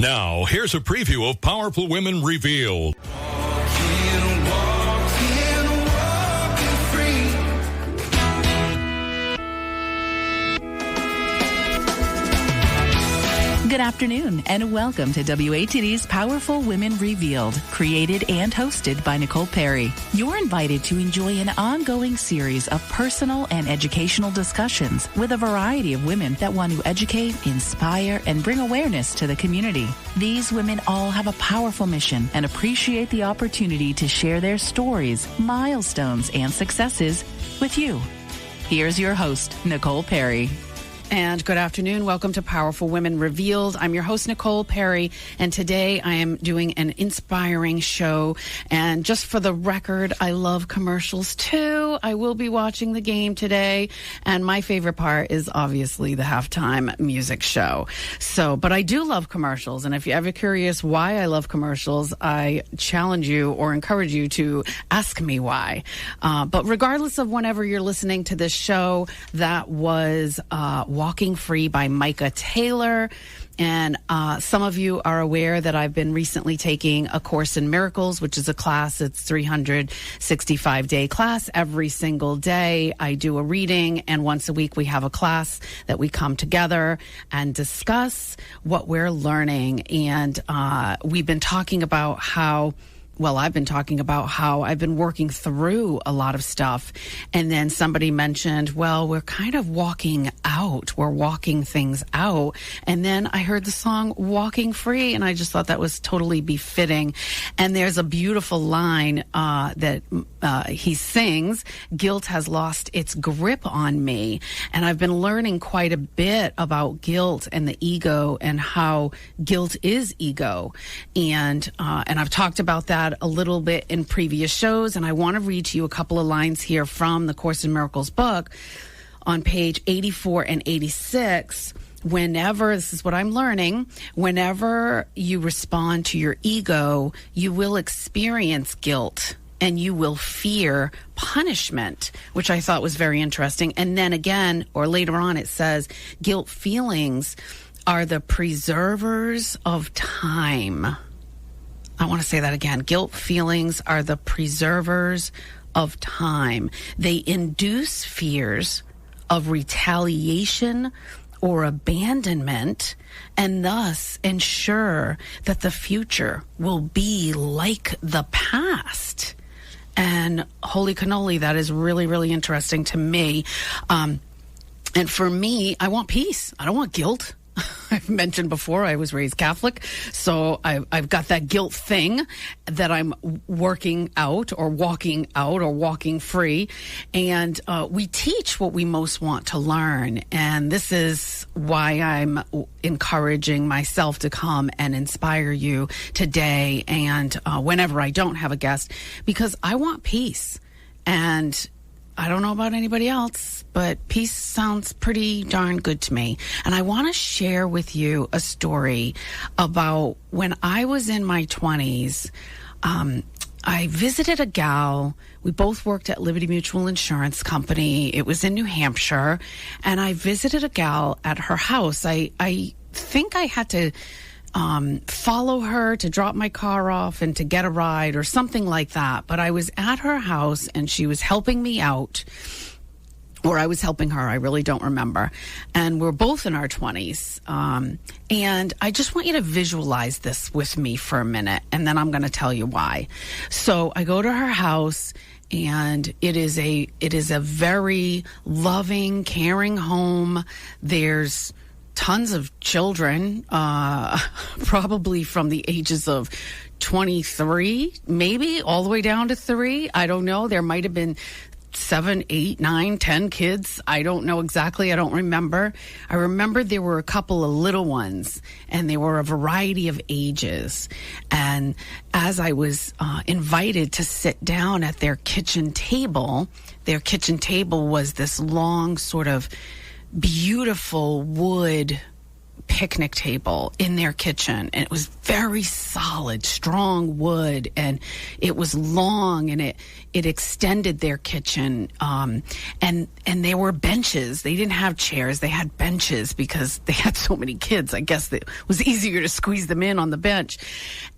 Now, here's a preview of Powerful Women Revealed. Good afternoon, and welcome to WATD's Powerful Women Revealed, created and hosted by Nicole Perry. You're invited to enjoy an ongoing series of personal and educational discussions with a variety of women that want to educate, inspire, and bring awareness to the community. These women all have a powerful mission and appreciate the opportunity to share their stories, milestones, and successes with you. Here's your host, Nicole Perry. And good afternoon. Welcome to Powerful Women Revealed. I'm your host, Nicole Perry, and today I am doing an inspiring show. And just for the record, I love commercials too. I will be watching the game today, and my favorite part is obviously the halftime music show. But I do love commercials, and if you're ever curious why I love commercials, I challenge you or encourage you to ask me why. But regardless of whenever you're listening to this show, that was Walking Free by Micah Taylor. And some of you are aware that I've been recently taking A Course in Miracles, which is a class. It's 365-day class every single day. I do a reading, and once a week we have a class that we come together and discuss what we're learning. And we've been talking about how I've been talking about how I've been working through a lot of stuff. And then somebody mentioned, we're kind of walking out. We're walking things out. And then I heard the song Walking Free, and I just thought that was totally befitting. And there's a beautiful line that he sings, "Guilt has lost its grip on me." And I've been learning quite a bit about guilt and the ego and how guilt is ego. And I've talked about that a little bit in previous shows, and I want to read to you a couple of lines here from the Course in Miracles book on page 84 and 86. This is what I'm learning, whenever you respond to your ego, you will experience guilt and you will fear punishment, which I thought was very interesting. And then again, or later on, it says, guilt feelings are the preservers of time. I want to say that again. Guilt feelings are the preservers of time. They induce fears of retaliation or abandonment, and thus ensure that the future will be like the past. And holy cannoli, that is really, really interesting to me. And for me, I want peace. I don't want guilt. I've mentioned before I was raised Catholic, so I've got that guilt thing that I'm working out or walking free. And we teach what we most want to learn. And this is why I'm encouraging myself to come and inspire you today and whenever I don't have a guest, because I want peace. And I don't know about anybody else, but peace sounds pretty darn good to me. And I want to share with you a story about when I was in my 20s. I visited a gal. We both worked at Liberty Mutual Insurance Company. It was in New Hampshire. And I visited a gal at her house. I think I had to follow her to drop my car off and to get a ride or something like that. But I was at her house and she was helping me out, or I was helping her. I really don't remember. And we're both in our 20s. And I just want you to visualize this with me for a minute, and then I'm going to tell you why. So I go to her house, and it is a very loving, caring home. There's tons of children, probably from the ages of 23, maybe all the way down to 3. I don't know. There might have been 7, 8, 9, 10 kids. I don't know exactly. I don't remember. I remember there were a couple of little ones, and they were a variety of ages. And as I was invited to sit down at their kitchen table was this long sort of beautiful wood picnic table in their kitchen, and it was very solid, strong wood, and it was long, and it extended their kitchen. And there were benches. They didn't have chairs. They had benches because they had so many kids. I guess it was easier to squeeze them in on the bench.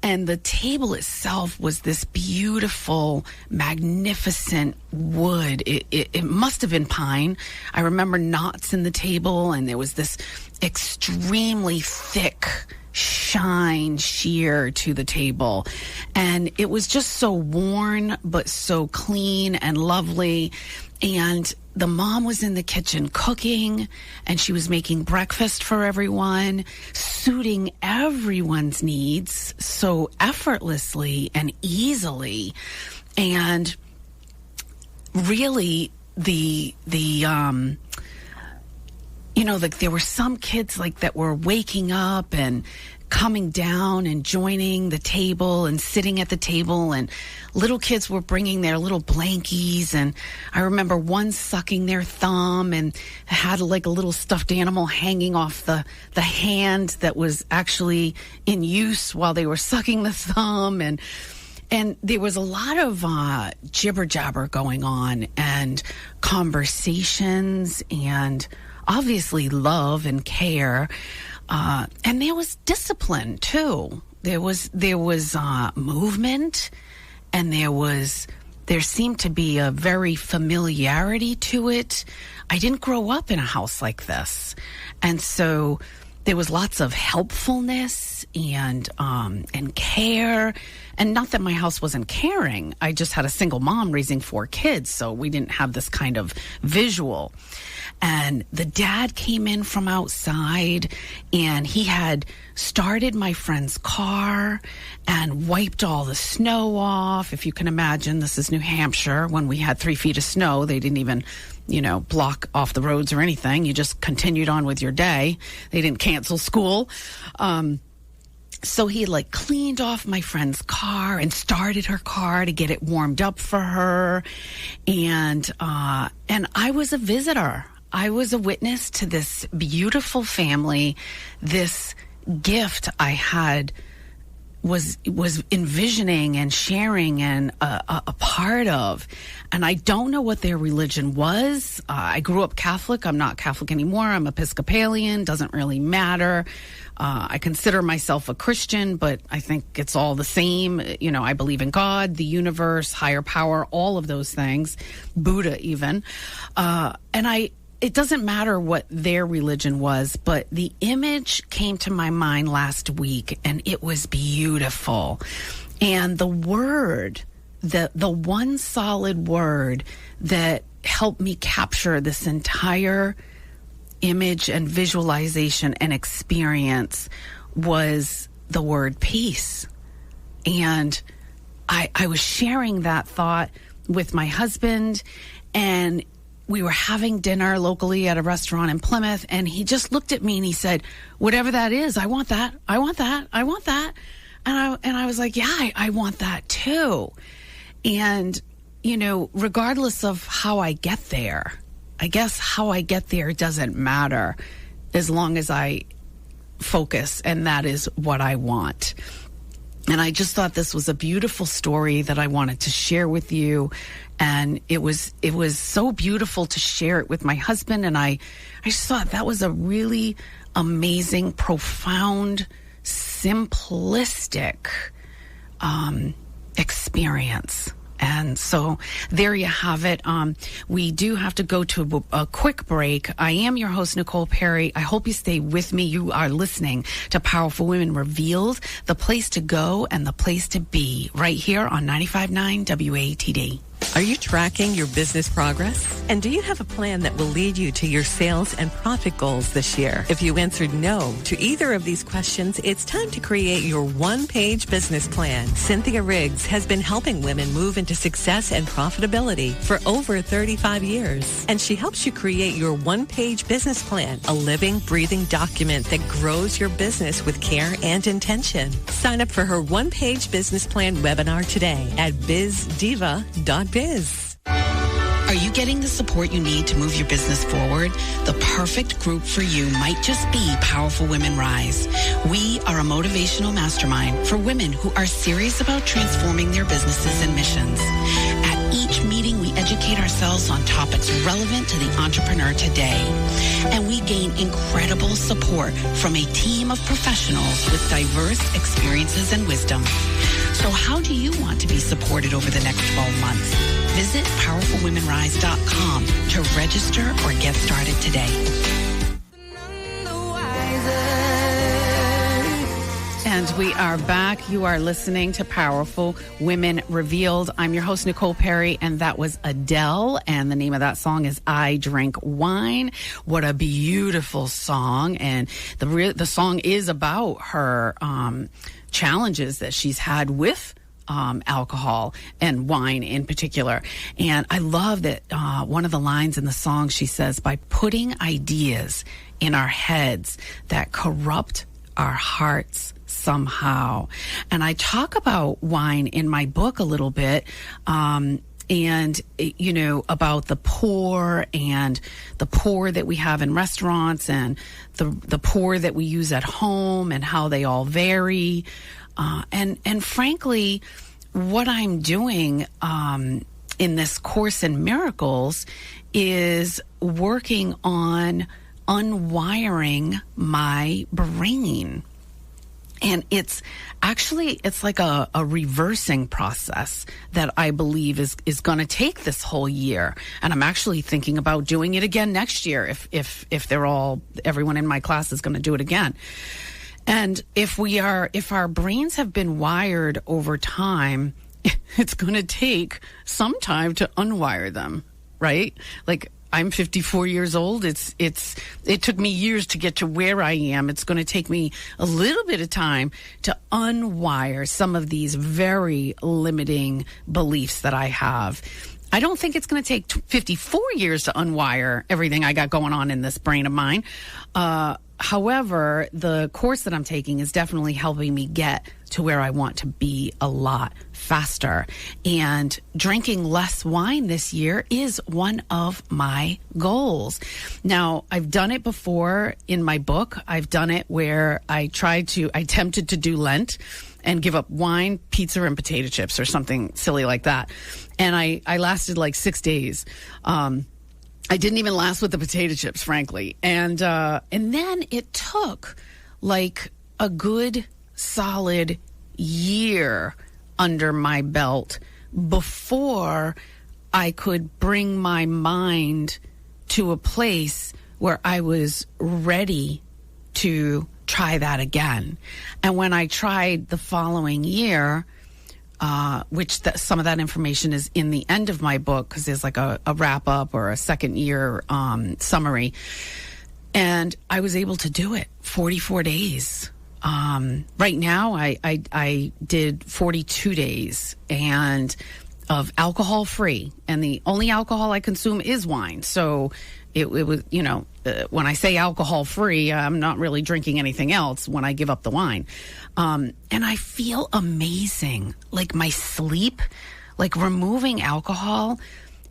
And the table itself was this beautiful, magnificent wood. It must have been pine. I remember knots in the table, and there was this extremely thick sheer to the table, and it was just so worn but so clean and lovely. And the mom was in the kitchen cooking, and she was making breakfast for everyone, suiting everyone's needs so effortlessly and easily. And really, there were some kids that were waking up and coming down and joining the table and sitting at the table, and little kids were bringing their little blankies, and I remember one sucking their thumb and had a little stuffed animal hanging off the hand that was actually in use while they were sucking the thumb, and there was a lot of jibber jabber going on, and conversations, and obviously love and care, and there was discipline too. There was movement, and there seemed to be a very familiarity to it. I didn't grow up in a house like this, and so there was lots of helpfulness and care. And not that my house wasn't caring. I just had a single mom raising 4 kids, so we didn't have this kind of visual. And the dad came in from outside, and he had started my friend's car and wiped all the snow off. If you can imagine, this is New Hampshire. When we had 3 feet of snow, they didn't even block off the roads or anything. You just continued on with your day. They didn't cancel school. So he cleaned off my friend's car and started her car to get it warmed up for her. And I was a visitor. I was a witness to this beautiful family, this gift I had was envisioning and sharing and a part of. And I don't know what their religion was. I grew up Catholic. I'm not Catholic anymore. I'm Episcopalian. Doesn't really matter. I consider myself a Christian, but I think it's all the same. I believe in God, the universe, higher power, all of those things, Buddha even. It doesn't matter what their religion was, but the image came to my mind last week, and it was beautiful. And the word, the one solid word that helped me capture this entire image and visualization and experience was the word peace. And I was sharing that thought with my husband, and we were having dinner locally at a restaurant in Plymouth, and he just looked at me and he said, "Whatever that is, I want that. I want that. I want that." And I was like, "Yeah, I want that too." And, regardless of how I get there, I guess how I get there doesn't matter as long as I focus, and that is what I want. And I just thought this was a beautiful story that I wanted to share with you. And it was so beautiful to share it with my husband. And I just thought that was a really amazing, profound, simplistic experience. And so there you have it. We do have to go to a quick break. I am your host, Nicole Perry. I hope you stay with me. You are listening to Powerful Women Revealed, the place to go and the place to be, right here on 95.9 WATD. Are you tracking your business progress? And do you have a plan that will lead you to your sales and profit goals this year? If you answered no to either of these questions, it's time to create your one-page business plan. Cynthia Riggs has been helping women move into success and profitability for over 35 years. And she helps you create your one-page business plan, a living, breathing document that grows your business with care and intention. Sign up for her one-page business plan webinar today at bizdiva.biz. Are Are you getting the support you need to move your business forward? The perfect group for you might just be Powerful Women Rise. We are a motivational mastermind for women who are serious about transforming their businesses and missions. At each meeting, we educate ourselves on topics relevant to the entrepreneur today. And we gain incredible support from a team of professionals with diverse experiences and wisdom. So how do you want to be supported over the next 12 months? Visit powerfulwomenrise.com to register or get started today. And we are back. You are listening to Powerful Women Revealed. I'm your host, Nicole Perry, and that was Adele. And the name of that song is I Drink Wine. What a beautiful song. And the song is about her challenges that she's had with alcohol and wine in particular. And I love that one of the lines in the song, she says, by putting ideas in our heads that corrupt our hearts somehow. And I talk about wine in my book a little bit, and, you know, about the pour and the pour that we have in restaurants and the pour that we use at home and how they all vary. And frankly, what I'm doing in this course in miracles is working on unwiring my brain. And it's like a reversing process that I believe is going to take this whole year. And I'm actually thinking about doing it again next year if everyone in my class is going to do it again. And if our brains have been wired over time, it's going to take some time to unwire them, right? Like, I'm 54 years old. It took me years to get to where I am. It's going to take me a little bit of time to unwire some of these very limiting beliefs that I have. I don't think it's going to take 54 years to unwire everything I got going on in this brain of mine. However, the course that I'm taking is definitely helping me get to where I want to be a lot faster. And drinking less wine this year is one of my goals. Now, I've done it before in my book. I've done it where I attempted to do Lent and give up wine, pizza, and potato chips or something silly like that. And I lasted like 6 days. I didn't even last with the potato chips, frankly. And then it took like a good solid year under my belt before I could bring my mind to a place where I was ready to try that again. And when I tried the following year, some of that information is in the end of my book because there's like a wrap up or a second year summary. And I was able to do it 44 days. Right now I did 42 days and of alcohol free, and the only alcohol I consume is wine. So it was, you know, when I say alcohol free, I'm not really drinking anything else when I give up the wine. And I feel amazing. Like my sleep, like removing alcohol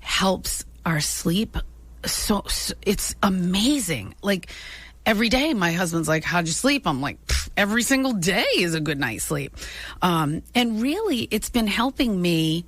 helps our sleep. So it's amazing. Like every day my husband's like, how'd you sleep? I'm like, every single day is a good night's sleep. And really it's been helping me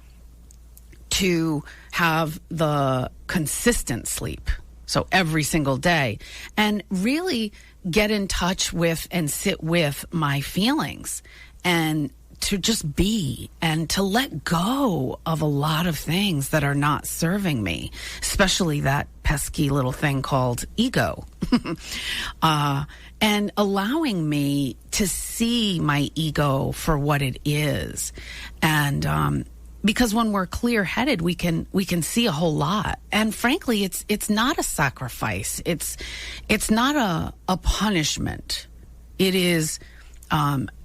to have the consistent sleep. So every single day, and really get in touch with and sit with my feelings and to just be and to let go of a lot of things that are not serving me, especially that pesky little thing called ego. And allowing me to see my ego for what it is. And, because when we're clear-headed, we can see a whole lot. And frankly, it's not a sacrifice. It's not a punishment. It is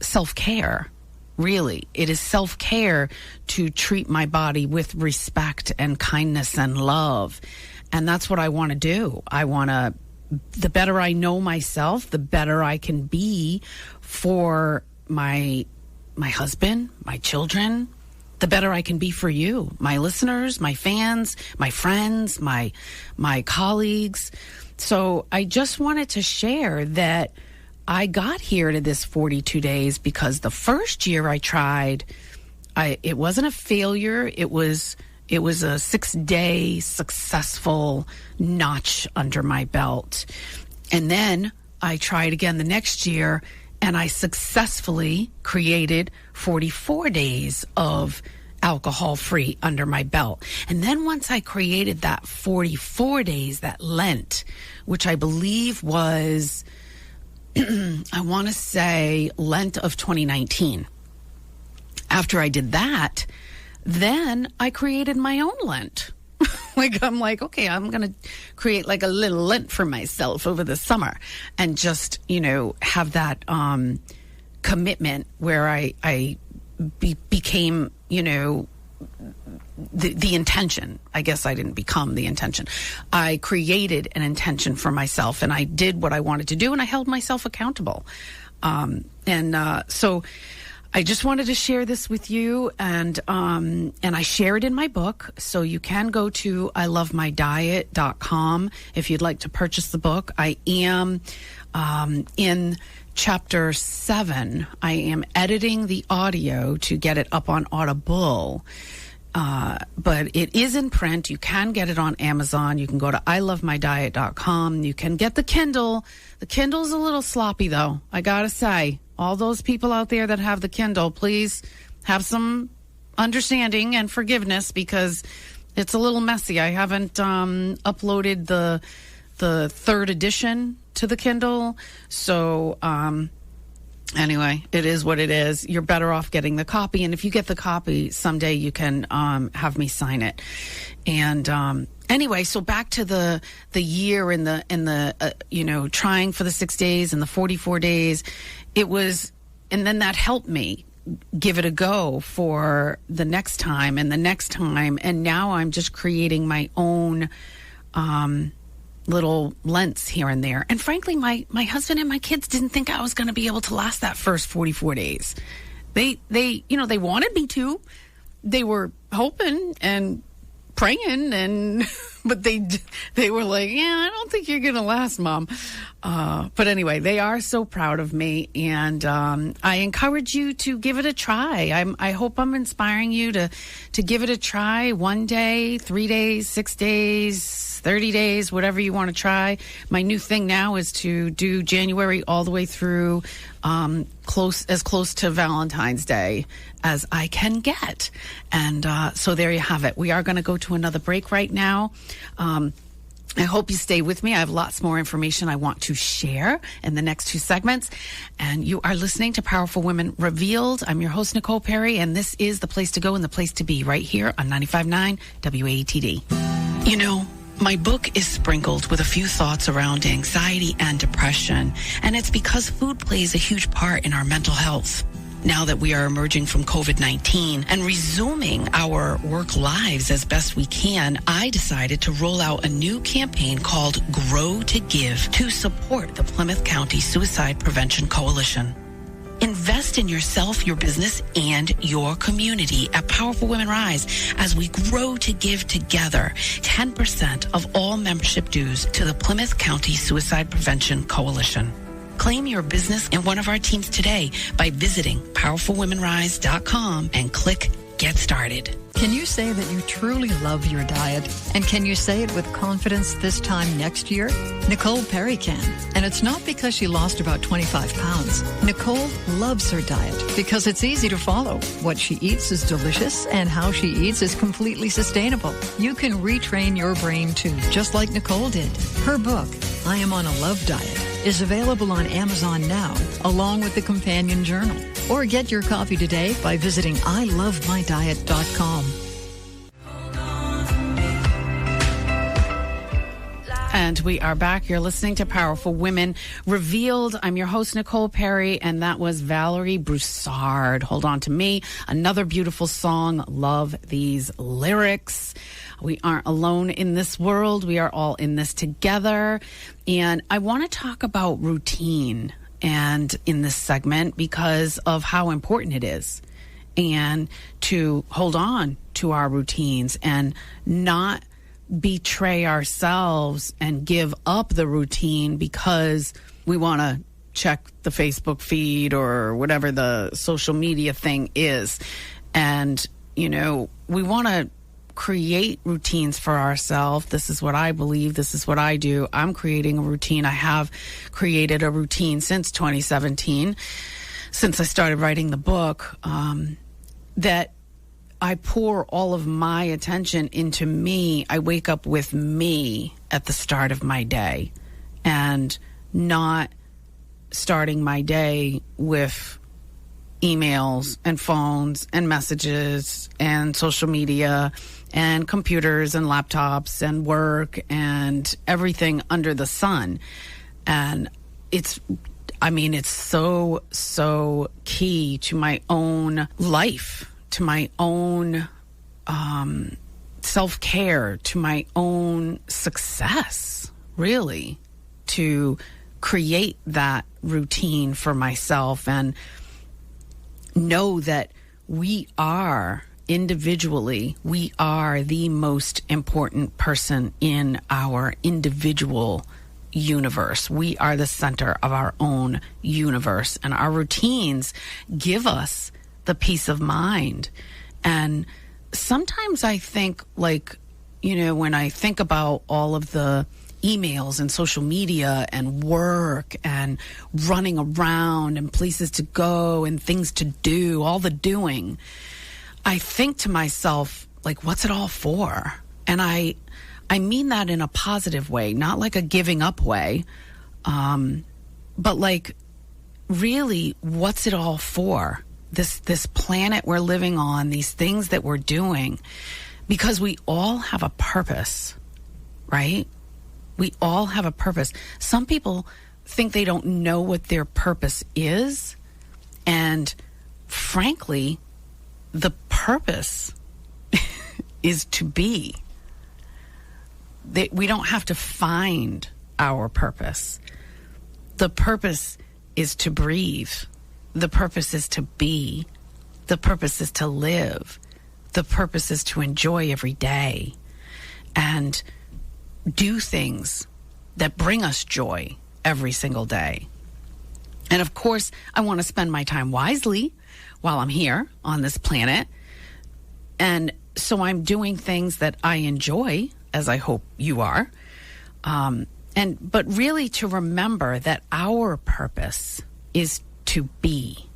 self-care, really. It is self-care to treat my body with respect and kindness and love. And that's what I want to do. The better I know myself, the better I can be for my husband, my children, the better I can be for you, my listeners, my fans, my friends, my colleagues. So I just wanted to share that I got here to this 42 days because the first year I tried, it wasn't a failure. It was a 6-day successful notch under my belt. And then I tried again the next year, and I successfully created 44 days of alcohol-free under my belt. And then once I created that 44 days, that Lent, which I believe was, I want to say Lent of 2019. After I did that, then I created my own Lent. I'm like, okay, I'm going to create like a little Lent for myself over the summer and just, have that commitment where I became, the intention. I guess I didn't become the intention. I created an intention for myself, and I did what I wanted to do, and I held myself accountable. So I just wanted to share this with you, and I share it in my book. So you can go to ilovemydiet.com if you'd like to purchase the book. I am in Chapter 7. I am editing the audio to get it up on Audible. But it is in print. You can get it on Amazon. You can go to ilovemydiet.com. You can get the Kindle. The Kindle's a little sloppy, though, I gotta say. All those people out there that have the Kindle, please have some understanding and forgiveness because it's a little messy. I haven't uploaded the third edition to the Kindle. So anyway, it is what it is. You're better off getting the copy. And if you get the copy, someday you can have me sign it. And anyway, so back to the year and the trying for the 6 days and the 44 days. It was, and then that helped me give it a go for the next time and the next time. And now I'm just creating my own little Lents here and there. And frankly, my husband and my kids didn't think I was going to be able to last that first 44 days. They wanted me to. They were hoping and praying, but they were like, yeah, I don't think you're going to last, Mom. But anyway, they are so proud of me, and I encourage you to give it a try. I hope I'm inspiring you to give it a try. 1 day, 3 days, 6 days, 30 days, whatever you want to try. My new thing now is to do January all the way through as close to Valentine's Day as I can get. And so there you have it. We are going to go to another break right now. I hope you stay with me. I have lots more information I want to share in the next 2 segments. And you are listening to Powerful Women Revealed. I'm your host, Nicole Perry, and this is the place to go and the place to be right here on 95.9 WATD. My book is sprinkled with a few thoughts around anxiety and depression, and it's because food plays a huge part in our mental health. Now that we are emerging from COVID-19 and resuming our work lives as best we can, I decided to roll out a new campaign called Grow to Give to support the Plymouth County Suicide Prevention Coalition. Invest in yourself, your business, and your community at Powerful Women Rise as we grow to give together 10% of all membership dues to the Plymouth County Suicide Prevention Coalition. Claim your business in one of our teams today by visiting powerfulwomenrise.com and click Get Started. Can you say that you truly love your diet? And can you say it with confidence this time next year? Nicole Perry can. And it's not because she lost about 25 pounds. Nicole loves her diet because it's easy to follow. What she eats is delicious, and how she eats is completely sustainable. You can retrain your brain too, just like Nicole did. Her book, I Am on a Love Diet, is available on Amazon now, along with the companion journal. Or get your copy today by visiting ilovemydiet.com. And we are back. You're listening to Powerful Women Revealed. I'm your host, Nicole Perry, and that was Valerie Broussard. Hold on to me. Another beautiful song. Love these lyrics. We aren't alone in this world. We are all in this together. And I want to talk about routine and in this segment because of how important it is. and to hold on to our routines and not betray ourselves and give up the routine because we want to check the Facebook feed or whatever the social media thing is. And, you know, we want to create routines for ourselves. This is what I believe. This is what I do. I'm creating a routine. I have created a routine since 2017, since I started writing the book, that I pour all of my attention into me. I wake up with me at the start of my day and not starting my day with emails and phones and messages and social media and computers and laptops and work and everything under the sun. And it's so key to my own life, to my own self-care, to my own success, really, to create that routine for myself and know that we are individually, we are the most important person in our individual universe. We are the center of our own universe, and our routines give us the peace of mind. And sometimes I think, like, you know, when I think about all of the emails and social media and work and running around and places to go and things to do, all the doing, I think to myself, like, what's it all for? And I mean that in a positive way, not like a giving up way, but like, really, what's it all for? This planet we're living on, these things that we're doing, because we all have a purpose, right? We all have a purpose. Some people think they don't know what their purpose is, and frankly, the purpose is to be. We don't have to find our purpose. The purpose is to breathe. The purpose is to be. The purpose is to live. The purpose is to enjoy every day and do things that bring us joy every single day. And of course, I want to spend my time wisely while I'm here on this planet. And so I'm doing things that I enjoy, as I hope you are. But really to remember that our purpose is to be,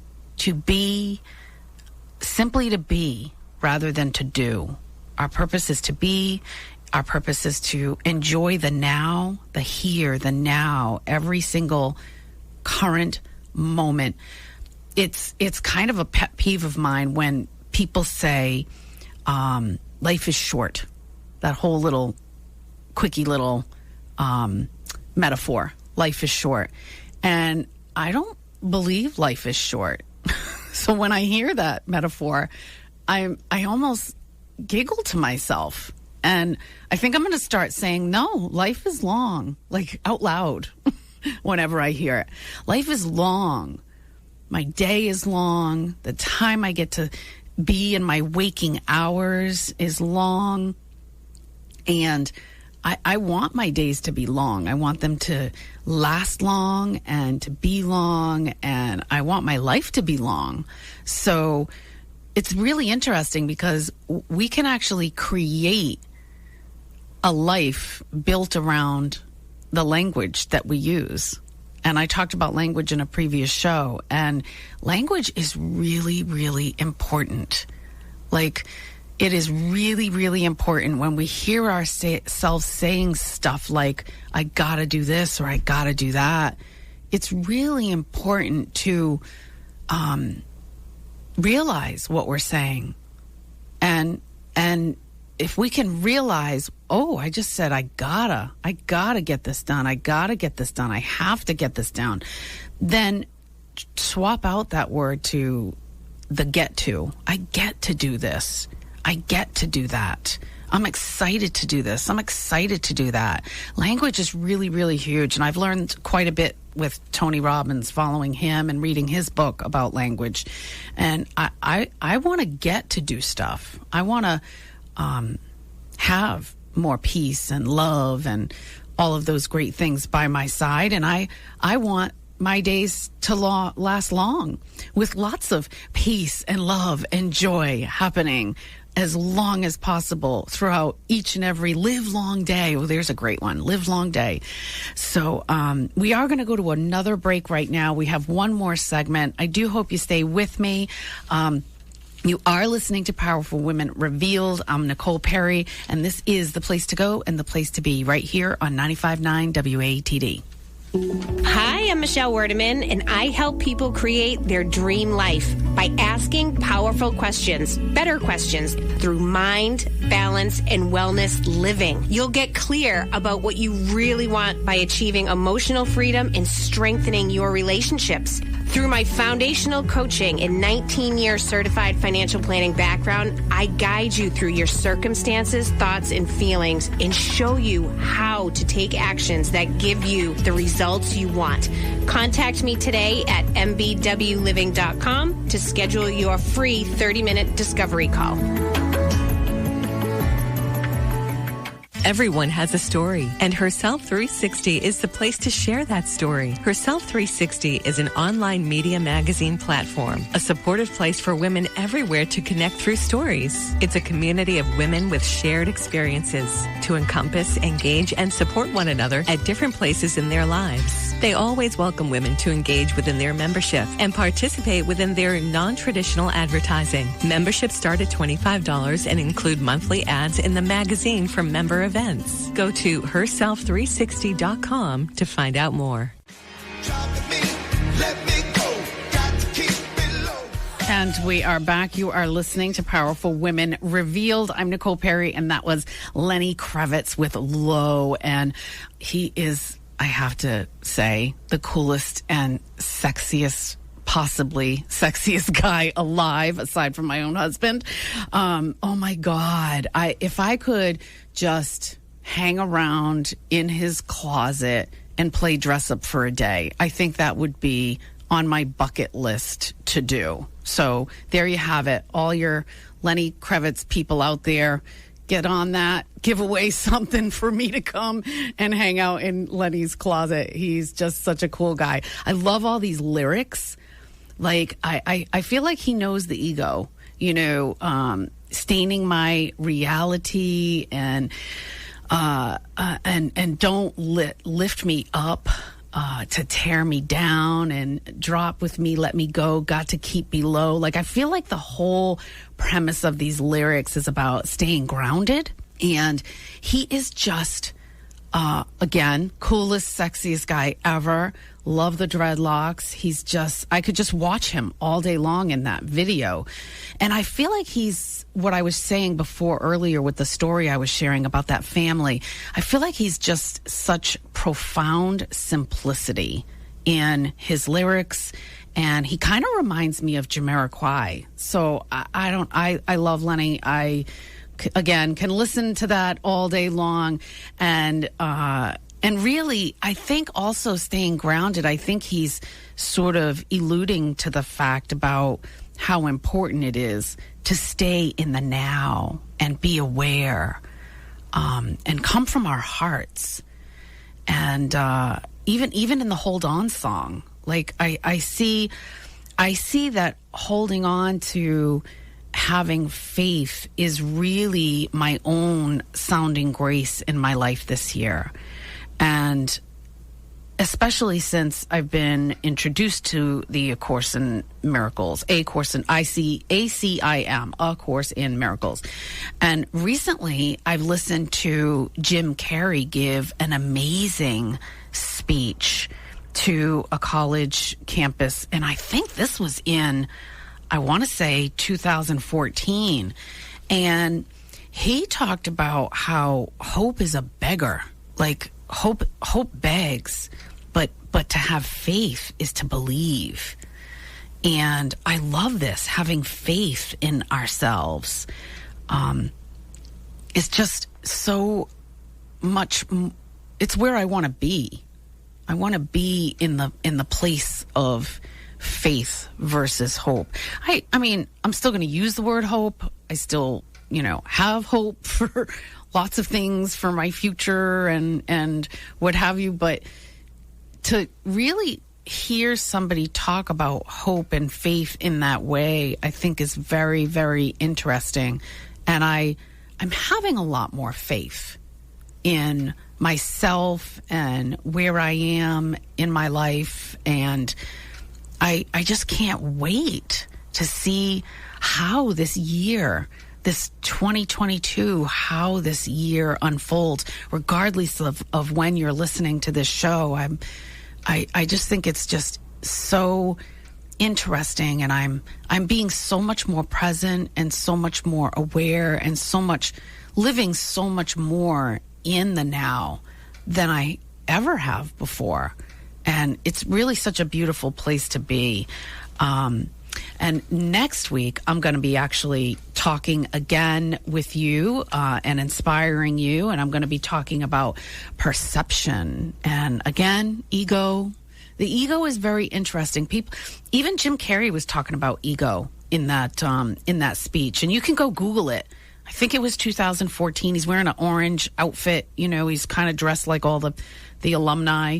simply to be rather than to do. Our purpose is to be. Our purpose is to enjoy the now, the here, the now, every single current moment. It's kind of a pet peeve of mine when people say life is short. That whole little quickie little metaphor, life is short. And I don't believe life is short. So when I hear that metaphor, I almost giggle to myself. And I think I'm going to start saying, no, life is long, like out loud whenever I hear it. Life is long. My day is long. The time I get to be in my waking hours is long. And I want my days to be long. I want them to last long and to be long. And I want my life to be long. So it's really interesting because we can actually create a life built around the language that we use. And I talked about language in a previous show, and language is really, really important. Like, it is really, really important when we hear ourselves saying stuff like, I gotta do this or I gotta do that. It's really important to realize what we're saying. And if we can realize, oh, I just said, I gotta get this done. I gotta get this done. I have to get this down. Then swap out that word to the get to. I get to do this. I get to do that. I'm excited to do this. I'm excited to do that. Language is really, really huge. And I've learned quite a bit with Tony Robbins, following him and reading his book about language. And I want to get to do stuff. I want to have more peace and love and all of those great things by my side. And I want my days to last long with lots of peace and love and joy happening as long as possible throughout each and every live long day. Oh, there's a great one, live long day. So we are going to go to another break right now. We have one more segment. I do hope you stay with me. You are listening to Powerful Women Revealed. I'm Nicole Perry, and this is the place to go and the place to be right here on 95.9 WATD. Hi, I'm Michelle Werdeman, and I help people create their dream life by asking powerful questions, better questions, through mind, balance, and wellness living. You'll get clear about what you really want by achieving emotional freedom and strengthening your relationships. Through my foundational coaching and 19-year certified financial planning background, I guide you through your circumstances, thoughts, and feelings and show you how to take actions that give you the results you want. Contact me today at mbwliving.com to schedule your free 30-minute discovery call. Everyone has a story, and Herself 360 is the place to share that story. Herself 360 is an online media magazine platform, a supportive place for women everywhere to connect through stories. It's a community of women with shared experiences to encompass, engage, and support one another at different places in their lives. They always welcome women to engage within their membership and participate within their non-traditional advertising. Memberships start at $25 and include monthly ads in the magazine from member events. Go to herself360.com to find out more. And we are back. You are listening to Powerful Women Revealed. I'm Nicole Perry, and that was Lenny Kravitz with Low. And he is, I have to say, the coolest and sexiest, possibly sexiest guy alive, aside from my own husband. Oh my God. If I could just hang around in his closet and play dress up for a day, I think that would be on my bucket list to do. So there you have it. All your Lenny Kravitz people out there, get on that. Give away something for me to come and hang out in Lenny's closet. He's just such a cool guy. I love all these lyrics. Like, I feel like he knows the ego, staining my reality and don't lift me up to tear me down, and drop with me, let me go, got to keep me low. Like, I feel like the whole premise of these lyrics is about staying grounded, and he is just, again, coolest, sexiest guy ever. Love the dreadlocks. He's just, I could just watch him all day long in that video. And I feel like he's what I was saying before earlier with the story I was sharing about that family. I feel like he's just such profound simplicity in his lyrics. And he kind of reminds me of Jamiroquai. So I love Lenny. Again, can listen to that all day long. And really, I think also staying grounded, I think he's sort of alluding to the fact about how important it is to stay in the now and be aware, and come from our hearts. And even in the Hold On song, like I see that holding on to having faith is really my own sounding grace in my life this year. And especially since I've been introduced to the A Course in Miracles, A Course in ACIM, A Course in Miracles. And recently I've listened to Jim Carrey give an amazing speech to a college campus. And I think this was in, I want to say 2014. And he talked about how hope is a beggar. Like, hope begs, but to have faith is to believe. And I love this, having faith in ourselves. is just so much. It's where I want to be. I want to be in the place of faith versus hope. I mean, I'm still going to use the word hope. I still, have hope for lots of things for my future and what have you. But to really hear somebody talk about hope and faith in that way, I think is very, very interesting. And I'm having a lot more faith in myself and where I am in my life. And I just can't wait to see how this year, this 2022, how this year unfolds, regardless of when you're listening to this show. I just think it's just so interesting, and I'm being so much more present and so much more aware and living so much more in the now than I ever have before. And it's really such a beautiful place to be. And next week, I'm going to be actually talking again with you and inspiring you. And I'm going to be talking about perception. And again, ego. The ego is very interesting. Even Jim Carrey was talking about ego in that speech. And you can go Google it. I think it was 2014. He's wearing an orange outfit. He's kind of dressed like all the alumni.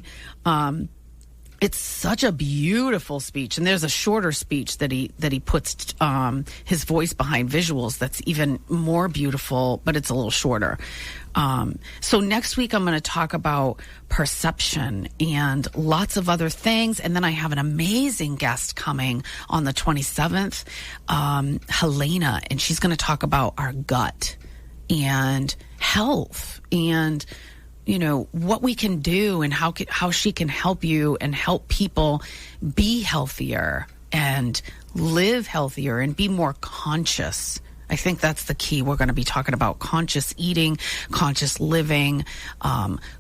It's such a beautiful speech, and there's a shorter speech that he puts his voice behind visuals that's even more beautiful, but it's a little shorter. So next week I'm going to talk about perception and lots of other things, and then I have an amazing guest coming on the 27th, Helena, and she's going to talk about our gut and health and what we can do and how she can help you and help people be healthier and live healthier and be more conscious. I think that's the key. We're going to be talking about conscious eating, conscious living,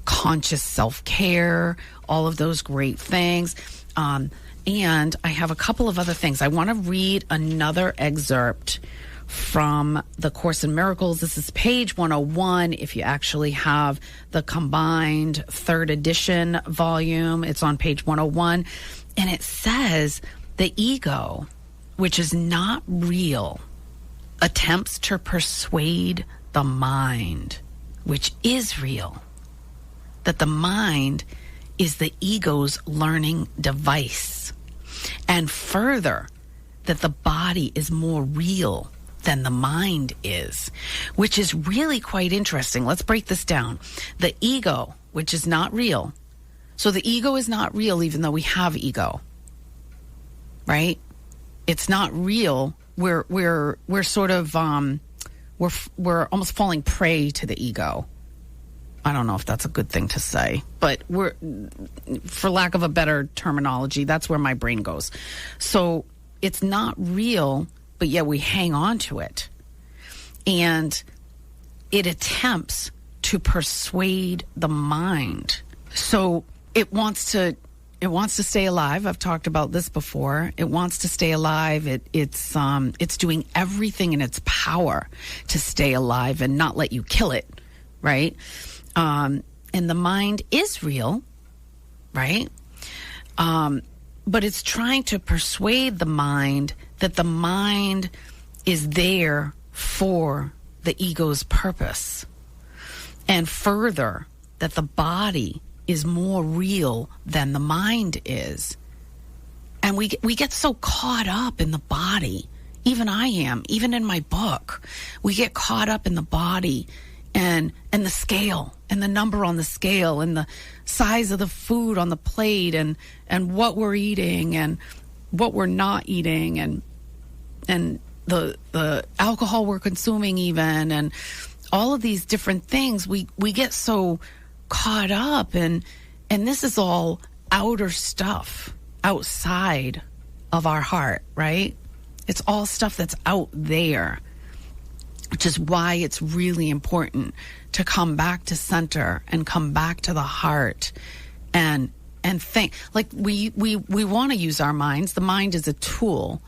conscious self-care, all of those great things. And I have a couple of other things. I want to read another excerpt from the Course in Miracles. This is page 101. If you actually have the combined third edition volume, it's on page 101. And it says, the ego, which is not real, attempts to persuade the mind, which is real, that the mind is the ego's learning device. And further, that the body is more real than the mind is, which is really quite interesting. Let's break this down. The ego, which is not real. So the ego is not real, even though we have ego, right? It's not real. We're sort of we're almost falling prey to the ego. I don't know if that's a good thing to say, but we're, for lack of a better terminology, that's where my brain goes. So it's not real, but yet we hang on to it. And it attempts to persuade the mind. So it wants to stay alive. I've talked about this before. It wants to stay alive. It's doing everything in its power to stay alive and not let you kill it, right? And the mind is real, right? But it's trying to persuade the mind that the mind is there for the ego's purpose. And further, that the body is more real than the mind is. And we get so caught up in the body. Even I am, even in my book, we get caught up in the body and the scale and the number on the scale and the size of the food on the plate and what we're eating and what we're not eating and the alcohol we're consuming even, and all of these different things. We get so caught up and this is all outer stuff outside of our heart, right? It's all stuff that's out there, which is why it's really important to come back to center and come back to the heart and think. Like we want to use our minds. The mind is a tool,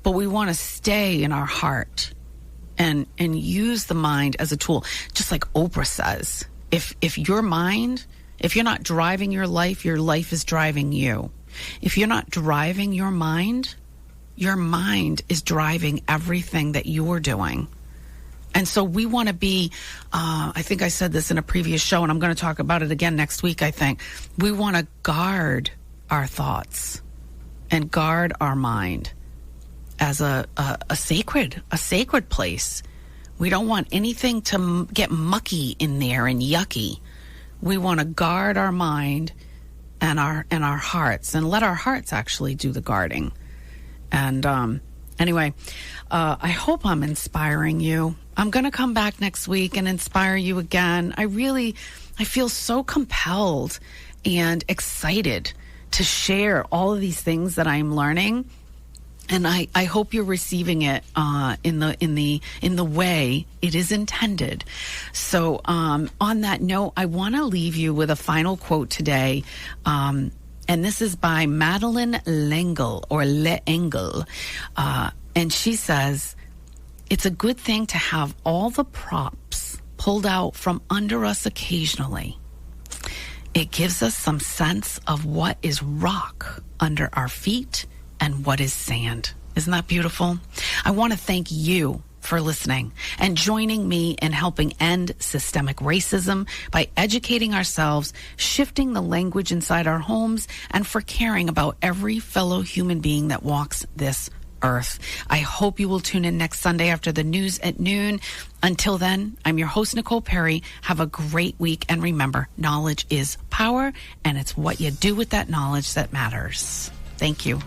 but we want to stay in our heart. and use the mind as a tool. Just like Oprah says, if your mind, if you're not driving your life is driving you. If you're not driving your mind is driving everything that you're doing. And so we want to be, I think I said this in a previous show, and I'm going to talk about it again next week, I think. We want to guard our thoughts and guard our mind as a sacred place. We don't want anything to get mucky in there and yucky. We want to guard our mind and our hearts, and let our hearts actually do the guarding. And anyway, I hope I'm inspiring you. I'm going to come back next week and inspire you again. I feel so compelled and excited to share all of these things that I'm learning. And I hope you're receiving it in the way it is intended. So on that note, I want to leave you with a final quote today. And this is by Madeleine L'Engle, or L'Engle. And she says, "It's a good thing to have all the props pulled out from under us occasionally. It gives us some sense of what is rock under our feet and what is sand." Isn't that beautiful? I want to thank you for listening and joining me in helping end systemic racism by educating ourselves, shifting the language inside our homes, and for caring about every fellow human being that walks this earth. I hope you will tune in next Sunday after the news at noon. Until then, I'm your host, Nicole Perry. Have a great week. And remember, knowledge is power, and it's what you do with that knowledge that matters. Thank you.